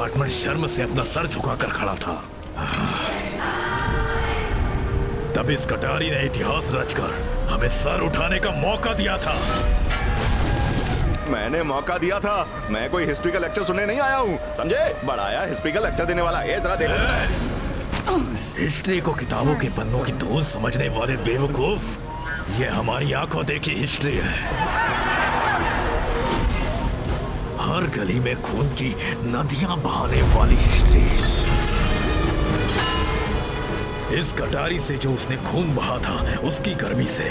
Department शर्म से अपना सर झुकाकर खड़ा था। तब इस कटारी ने इतिहास रचकर हमें सर उठाने का मौका दिया था। मैंने मौका दिया था। मैं कोई हिस्ट्री का लेक्चर सुनने नहीं आया हूँ, समझे? बड़ा आया हिस्ट्री का लेक्चर देने वाला। ये जरा देखो। हिस्ट्री को किताबों के पन्नों की धूल समझने वाले बेवकूफ, ये हमारी आंखों देखी हिस्ट्री है। हर गली में खून की नदियां बहाने वाली हिस्ट्री। इस कटारी से जो उसने खून बहा था, उसकी गर्मी से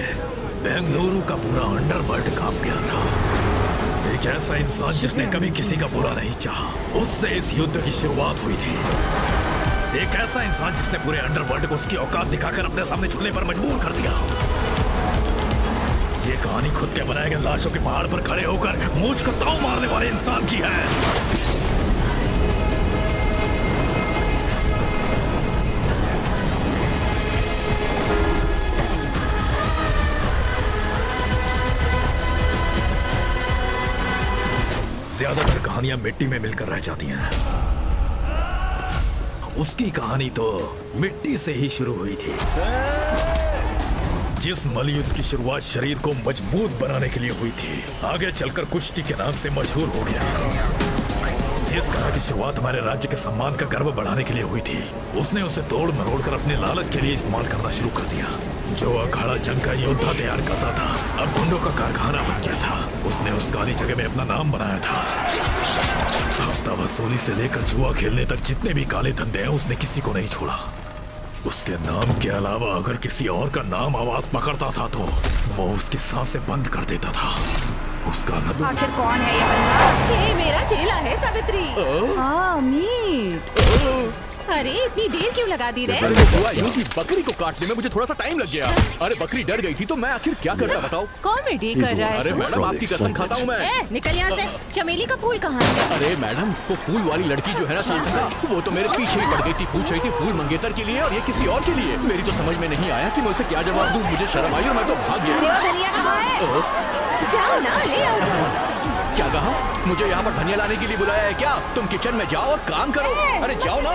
बेंगलुरु का पूरा अंडरवर्ल्ड कांप गया था। एक ऐसा इंसान जिसने कभी किसी का बुरा नहीं चाहा, उससे इस युद्ध की शुरुआत हुई थी। एक ऐसा इंसान जिसने पूरे अंडरवर्ल्ड को उसकी औकात दिखाकर अपने सामने झुकने पर मजबूर कर दिया। ये कहानी खुद के बनाए गए लाशों के पहाड़ पर खड़े होकर मूंछ को ताव मारने वाले इंसान की है। ज्यादातर कहानियां मिट्टी में मिलकर रह जाती हैं। उसकी कहानी तो मिट्टी से ही शुरू हुई थी। जिस मलयुद्ध की शुरुआत शरीर को मजबूत बनाने के लिए हुई थी, आगे चलकर कुश्ती के नाम से मशहूर हो गया। जिस कला की शुरुआत हमारे राज्य के सम्मान का गर्व बढ़ाने के लिए हुई थी, उसने उसे तोड़ मरोड़ कर अपने लालच के लिए इस्तेमाल करना शुरू कर दिया। जो अखाड़ा जंग का योद्धा तैयार करता था, अब गुंडों का कारखाना बन गया था। उसने उस काली जगह में अपना नाम बनाया था। हफ्ता वसूली से लेकर जुआ खेलने तक जितने भी काले धंधे हैं, उसने किसी को नहीं छोड़ा। उसके नाम के अलावा अगर किसी और का नाम आवाज पकड़ता था तो वो उसकी सांसें बंद कर देता था। उसका नाम आखिर कौन है ये बंदा? ये मेरा चेला है सावित्री। हाँ मीट। अरे इतनी देर क्यों लगा दी रे? हुआ यूं कि बकरी को काटने में मुझे थोड़ा सा टाइम लग गया। अरे बकरी डर गई थी तो मैं आखिर क्या करता बताओ? कॉमेडी कर रहा है? अरे मैडम आपकी कसम खाता हूँ मैं। निकल यहाँ से। चमेली का फूल कहाँ है? अरे मैडम वो फूल वाली लड़की जो है ना साथ, वो तो मेरे पीछे ही पड़ गई थी। पूछ रही थी फूल मंगेतर के लिए और ये किसी और के लिए। मेरी तो समझ में नहीं आया कि मैं उसे क्या जवाब दूँ। मुझे शर्म आई और मैं तो भाग गया। जाओ ना ले आओ। क्या कहा? मुझे यहाँ पर धनिया लाने के लिए बुलाया है क्या? तुम किचन में जाओ और काम करो। अरे जाओ ना।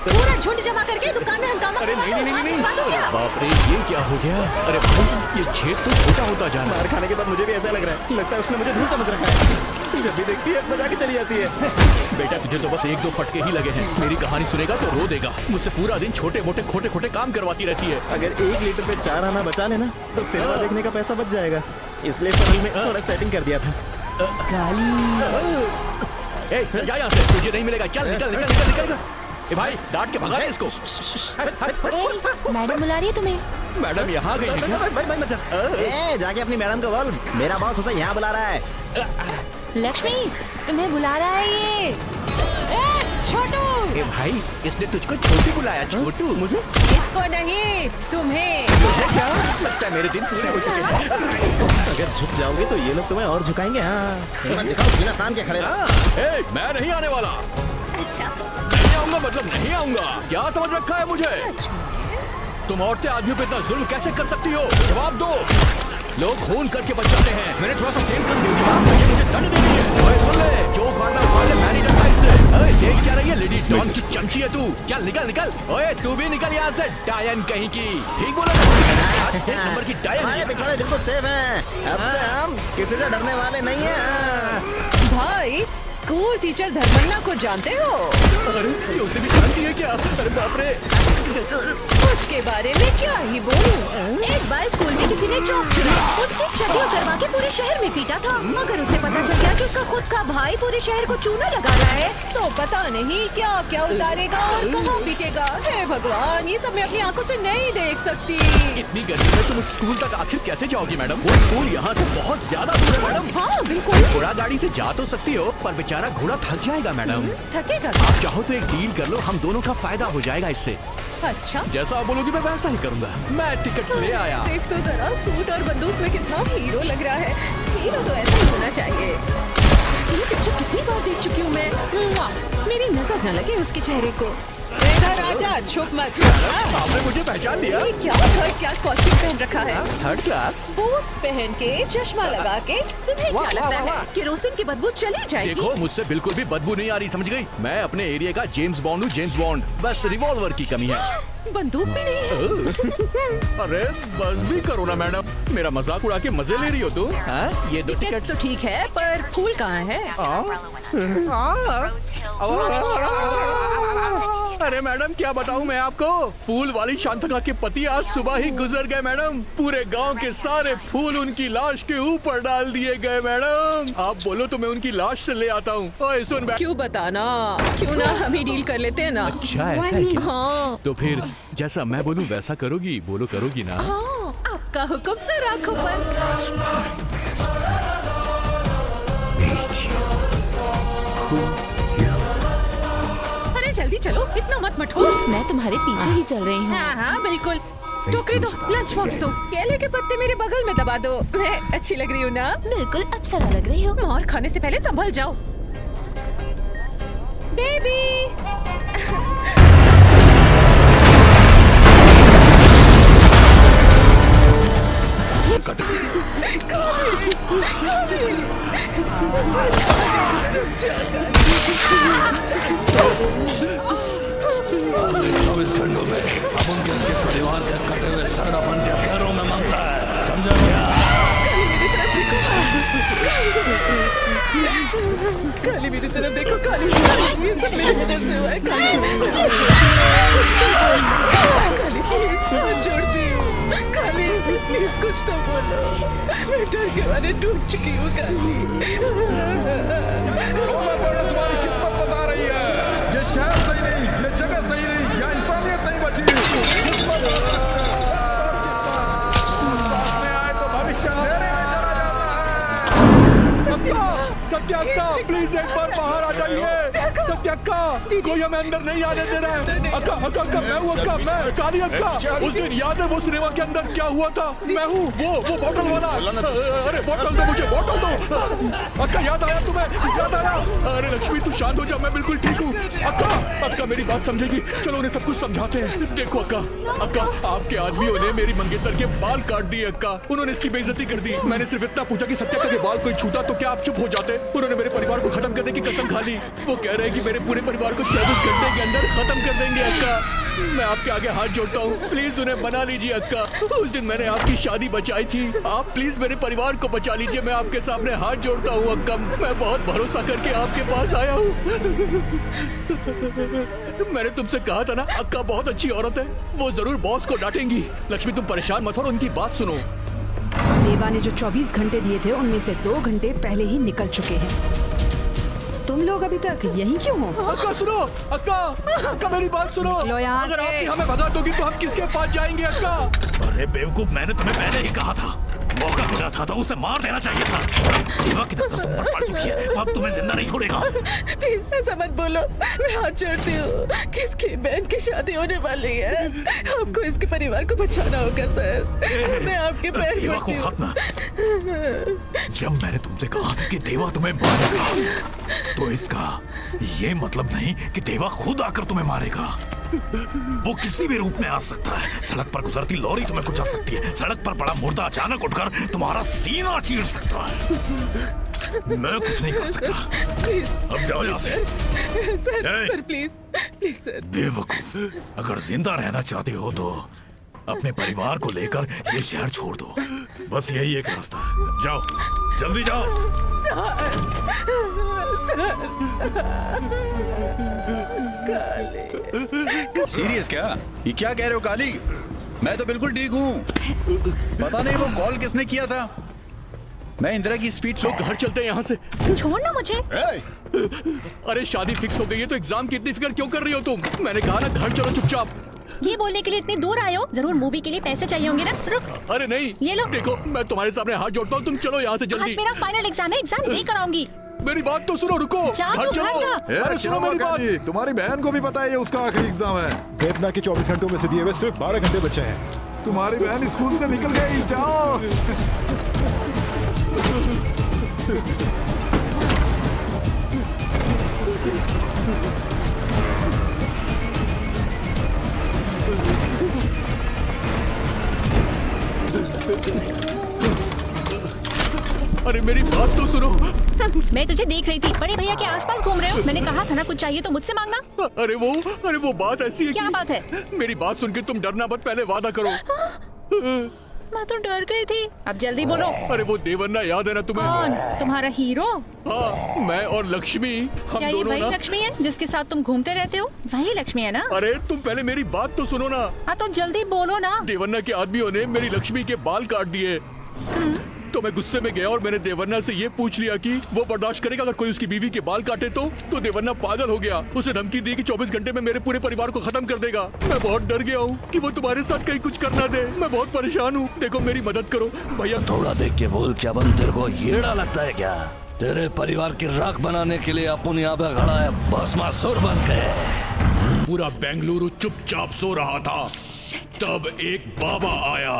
पूरा झुंड जमा करके दुकान में हंगामा। अरे नहीं। बाप रे ये क्या हो गया? अरे भाई ये छेद तो छोटा होता जा रहा है। मार खाने के बाद मुझे भी ऐसा लग रहा है। लगता है उसने मुझे धूल समझ रखा है। जब भी देखती है मजा की चली जाती है। बेटा तुझे तो बस एक दो फटके ही लगे हैं। मेरी कहानी सुनेगा तो रो देगा। मुझसे पूरा दिन छोटे मोटे खोटे खोटे काम करवाती रहती है। अगर 1 लीटर पे 4 आना बचा लेना तो सिनेमा देखने का पैसा बच जाएगा। इसलिए फनल में थोड़ा सेटिंग कर दिया था। जा यहाँ से, तुझे नहीं मिलेगा। चल निकल। ए भाई डांट के भगा दे इसको। मैडम बुला रही है तुम्हें। मैडम यहाँ गई क्या? जाके अपनी मैडम को बोल, मेरा बॉस उसे यहाँ बुला रहा है। लक्ष्मी तुम्हें बुला रहा है ये। छोटू। ए भाई इसने तुझको छोटू बुलाया। छोटू? मुझे? इसको नहीं तुम्हें। क्या लगता है मेरे दिन पूरे हो चुके हैं। अगर झुक जाओगे तो ये लोग तुम्हें और झुकाएंगे। दिखाओ सीना तान के खड़े। मैं नहीं आने वाला। अच्छा नहीं आऊंगा मतलब नहीं आऊंगा। क्या समझ रखा है मुझे? तुम औरतें आदमियों पे इतना जुल्म कैसे कर सकती हो? जवाब दो। लोग खून करके बच जाते हैं। मैंने थोड़ा सा तेल कर दिया, ये मुझे दंड दे रही है। ओए सुन ले, जो मारना उखाड़ ले, मैं नहीं डरता इससे। अरे देख क्या रही है? लेडीज डॉन की चमची है तू। चल निकल। ओए तू भी निकल यहाँ से, डायन कहीं की। ठीक बोला नंबर की डायन। पिछवाड़े बिल्कुल सेफ हैं। अब से हम किसी से डरने वाले नहीं हैं। भाई स्कूल टीचर धर्मन्ना को जानते हो? अरे ये उसे भी जानती है क्या? अरे बाप रे। उसके बारे में क्या ही बोलूं। एक बार स्कूल में किसी ने चौक चुरा, उसकी चकला करवा के पूरे शहर में पीटा था। मगर उसे पता चल गया कि उसका खुद का भाई पूरे शहर को चूना लगा रहा है, तो पता नहीं क्या क्या उतारेगा और कहाँ पीटेगा। हे भगवान, ये सब मैं अपनी आंखों से नहीं देख सकती। इतनी गर्मी में तुम स्कूल तक आखिर कैसे जाओगी मैडम? वो स्कूल यहाँ से बहुत ज्यादा दूर है मैडम। हाँ बिल्कुल। घोड़ा गाड़ी से जा तो सकती हो, पर बेचारा घोड़ा थक जाएगा मैडम। थकेगा? आप चाहो तो एक डील कर लो, हम दोनों का फायदा हो जाएगा इससे। अच्छा जैसा आप बोलोगी मैं वैसा ही करूंगा। मैं टिकट ले आया। देख तो जरा, सूट और बंदूक में कितना हीरो लग रहा है। हीरो तो ऐसा ही होना चाहिए। ये पिक्चर कितनी बार देख चुकी हूँ मैं। मेरी नजर न लगे उसके चेहरे को। इधर आजा, छुप मत। आपने मुझे पहचान लिया? ये क्या थर्ड क्लास कॉस्ट्यूम पहन रखा है? Third class? बूट्स पहन के, चश्मा लगा के, तुम्हें वाह, क्या वाह, लगता वाह, है केरोसिन की बदबू चली जाएगी? देखो मुझसे बिल्कुल भी बदबू नहीं आ रही, समझ गई? मैं अपने एरिया का जेम्स बॉन्ड हूँ, जेम्स बॉन्ड। बस रिवॉल्वर की कमी है। बंदूक भी नहीं है। अरे बस भी करो ना मैडम, मेरा मजाक उड़ा के मजे ले रही हो तुम? हाँ? ये दो टिकट टिकट। तो ठीक है, पर फूल कहाँ है? अरे मैडम क्या बताऊं मैं आपको, फूल वाली शांतका के पति आज सुबह ही गुजर गए मैडम। पूरे गांव के सारे फूल उनकी लाश के ऊपर डाल दिए गए मैडम। आप बोलो तो मैं उनकी लाश से ले आता हूँ। ओए सुन क्यों बताना, क्यों ना हम ही डील कर लेते हैं ना? अच्छा ऐसा है क्या? हाँ तो फिर जैसा मैं बोलूं वैसा करोगी? बोलो करोगी ना? हाँ, आपका हुक्म सर आंखों पर। अरे जल्दी चलो, इतना मत मठो। मैं तुम्हारे पीछे ही चल रही हूँ। हाँ हाँ बिल्कुल। टोकरी दो, लंच बॉक्स दो, केले के पत्ते मेरे बगल में दबा दो। मैं अच्छी लग रही हूँ ना? बिल्कुल अप्सरा लग रही हो। और खाने से पहले संभल जाओ। बेबी चौबीस घंटों में अब उनके उसके परिवार के कटे हुए सर अपन के पैरों में मांगता है, समझा गया? काली मेरी तरफ देखो, काली ये सब मेरी वजह से हुआ है। काली काली प्लीज हाथ जोड़ती हूँ, काली प्लीज कुछ तो बोलो, मैं डर के मारे टूट चुकी हूँ। काली तुम्हारी किस्मत बता रही है, ये शहर सही नहीं, ये जगह सही नहीं, यहाँ इंसानियत नहीं बची। सामने आए तो भविष्य अंधेरे में चला जाता है। सत्या अक्का प्लीज एक बार बाहर आ जाइए। सत्या अक्का कोई हमें अंदर नहीं आने दे रहा है। अक्का अक्का अक्का मैं हूँ अक्का, मैं काली अक्का। उस दिन याद है वो सिनेमा के अंदर क्या हुआ था? मैं हूँ वो बोतल वाला। अरे बोतल दो मुझे, बोतल दो। अक्का याद आया तुम्हें? याद आया? अरे लक्ष्मी तू शांत हो जा, मैं बिल्कुल ठीक हूँ। अक्का अक्का मेरी बात समझेगी, चलो उन्हें सब कुछ समझाते हैं। देखो अक्का अक्का आपके आदमियों ने मेरी मंगेतर के बाल काट दिए अक्का, उन्होंने इसकी बेइज्जती कर दी। मैंने सिर्फ इतना पूछा कि सत्या के बाल कोई छूता तो क्या आप चुप हो जाते? उन्होंने मेरे परिवार को खत्म करने की कसम खा ली। वो कह रहे हैं कि मेरे पूरे परिवार को 24 घंटे के अंदर खत्म कर देंगे अक्का। मैं आपके आगे हाथ जोड़ता हूँ, प्लीज उन्हें बना लीजिए अक्का। उस दिन मैंने आपकी शादी बचाई थी, आप प्लीज मेरे परिवार को बचा लीजिए। मैं आपके सामने हाथ जोड़ता हूँ अक्का, मैं बहुत भरोसा करके आपके पास आया हूँ। मैंने तुमसे कहा था ना अक्का बहुत अच्छी औरत है, वो जरूर बॉस को डांटेंगी। लक्ष्मी तुम परेशान मत हो और उनकी बात सुनो। देवा ने जो 24 घंटे दिए थे उनमें से 2 घंटे पहले ही निकल चुके हैं। तुम लोग अभी तक यहीं क्यों हो? अक्का सुनो, अक्का अक्का मेरी बात सुनो। लो यहाँ अगर से। आप हमें भगा दोगी तो हम किसके पास जाएंगे अक्का? अरे बेवकूफ, मैंने तुम्हें पहले ही कहा था, मौका मिला था तो उसे मार देना चाहिए था। देवा की नजर तुम पर पड़ चुकी है, वो अब तुम्हें जिंदा नहीं छोड़ेगा। प्लीज ऐसा मत बोलो, मैं हाथ जोड़ती हूँ। किसकी बहन की शादी होने वाली है, आपको इसके परिवार को बचाना होगा सर। मैं आपके पैर देवा को पड़ती हूँ। खत्म। जब मैंने तुमसे कहा कि देवा तुम्हें मारेगा, तो इसका ये मतलब नहीं कि देवा खुद आकर तुम्हें मारेगा। वो किसी भी रूप में आ सकता है। सड़क पर गुजरती लॉरी तुम्हें कुचल सकती है, सड़क पर पड़ा मुर्दा अचानक उठकर तुम्हारा सीना चीर सकता है। मैं कुछ नहीं कर सकता। प्लीज अब जाओ यहाँ से। Sir, A! Sir please please sir. बेवकूफ, अगर जिंदा रहना चाहते हो तो अपने परिवार को लेकर ये शहर छोड़ दो, बस यही एक रास्ता है। जाओ, जल्दी जाओ। सीरियस क्या? ये क्या कह रहे हो काली? मैं तो बिल्कुल ठीक हूँ। पता नहीं वो कॉल किसने किया था। मैं इंदिरा की स्पीच तो घर चलते हैं यहाँ से। छोड़ना मुझे। अरे शादी फिक्स हो गई है तो एग्जाम की इतनी फिक्र क्यों कर रही हो तुम? मैंने कहा ना घर चलो चुपचाप। ये बोलने के लिए इतनी दूर आए हो, जरूर मूवी के लिए पैसे चाहिए होंगे ना। रुक, अरे नहीं, ये लो। देखो मैं तुम्हारे सामने हाथ जोड़ता हूँ, तुम चलो यहाँ से आज जल्दी। मेरा फाइनल एग्जाम है, एग्जाम दे कर आऊंगी। मेरी बात तो सुनो, रुको। जा घर तू चलो। घर जा। अरे सुनो मेरी बात। तुम्हारी बहन को भी पता है ये उसका आखिरी एग्जाम है। वेदना के 24 घंटों में से दिए हुए सिर्फ 12 घंटे बचे हैं। तुम्हारी बहन स्कूल से निकल गई, जाओ। अरे मेरी बात तो सुनो। मैं तुझे देख रही थी, बड़े भैया के आसपास घूम रहे हो। मैंने कहा था ना, कुछ चाहिए तो मुझसे मांगना। अरे वो बात ऐसी है क्या कि- बात है? मेरी बात सुन के तुम डरना मत, पहले वादा करो। मैं तो डर गई थी। अब जल्दी बोलो। अरे वो देवन्ना याद है ना तुम्हें? कौन? तुम्हारा हीरो? हाँ, मैं और लक्ष्मी, हम क्या ये दोनों वही ना। लक्ष्मी है जिसके साथ तुम घूमते रहते हो? वही लक्ष्मी है ना? अरे तुम पहले मेरी बात तो सुनो ना। हाँ तो जल्दी बोलो ना। देवन्ना के आदमियों ने मेरी लक्ष्मी के बाल काट दिए। तो मैं गुस्से में गया और मैंने देवन्ना से ये पूछ लिया कि वो बर्दाश्त करेगा अगर कोई उसकी बीवी के बाल काटे तो देवन्ना पागल हो गया। उसे धमकी दी कि 24 घंटे में मेरे पूरे परिवार को खत्म कर देगा। मैं बहुत डर गया हूँ कि वो तुम्हारे साथ कहीं कुछ करना दे। मैं बहुत परेशान हूँ, देखो मेरी मदद करो भैया। थोड़ा देख के बोल, क्या बन तेरे को येड़ा लगता है क्या? तेरे परिवार की राख बनाने के लिए अपन यहाँ पे खड़ा है भस्मासुर बन के। पूरा बेंगलुरु चुपचाप सो रहा था, तब एक बाबा आया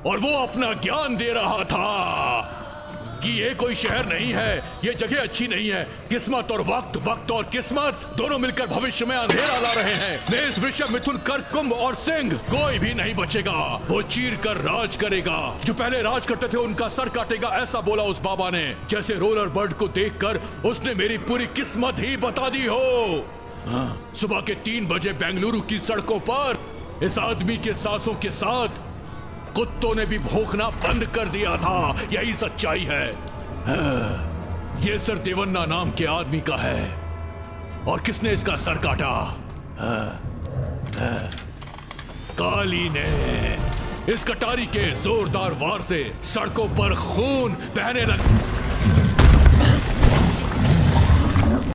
और वो अपना ज्ञान दे रहा था कि ये कोई शहर नहीं है, ये जगह अच्छी नहीं है। किस्मत और वक्त और किस्मत दोनों मिलकर भविष्य में अंधेरा ला रहे हैं। मेष, वृषभ, मिथुन, कर्क, कुंभ और सिंह, कोई भी नहीं बचेगा। वो चीर कर राज करेगा। जो पहले राज करते थे उनका सर काटेगा, ऐसा बोला उस बाबा ने। जैसे रोलर बर्ड को देखकर उसने मेरी पूरी किस्मत ही बता दी हो। सुबह के 3 बजे बेंगलुरु की सड़कों पर इस आदमी के सांसों के साथ कुत्तों ने भी भौंकना बंद कर दिया था। यही सच्चाई है। ये सर देवन्ना नाम के आदमी का है। और किसने इसका सर काटा? काली ने। इस कटारी के जोरदार वार से सड़कों पर खून बहने लगा।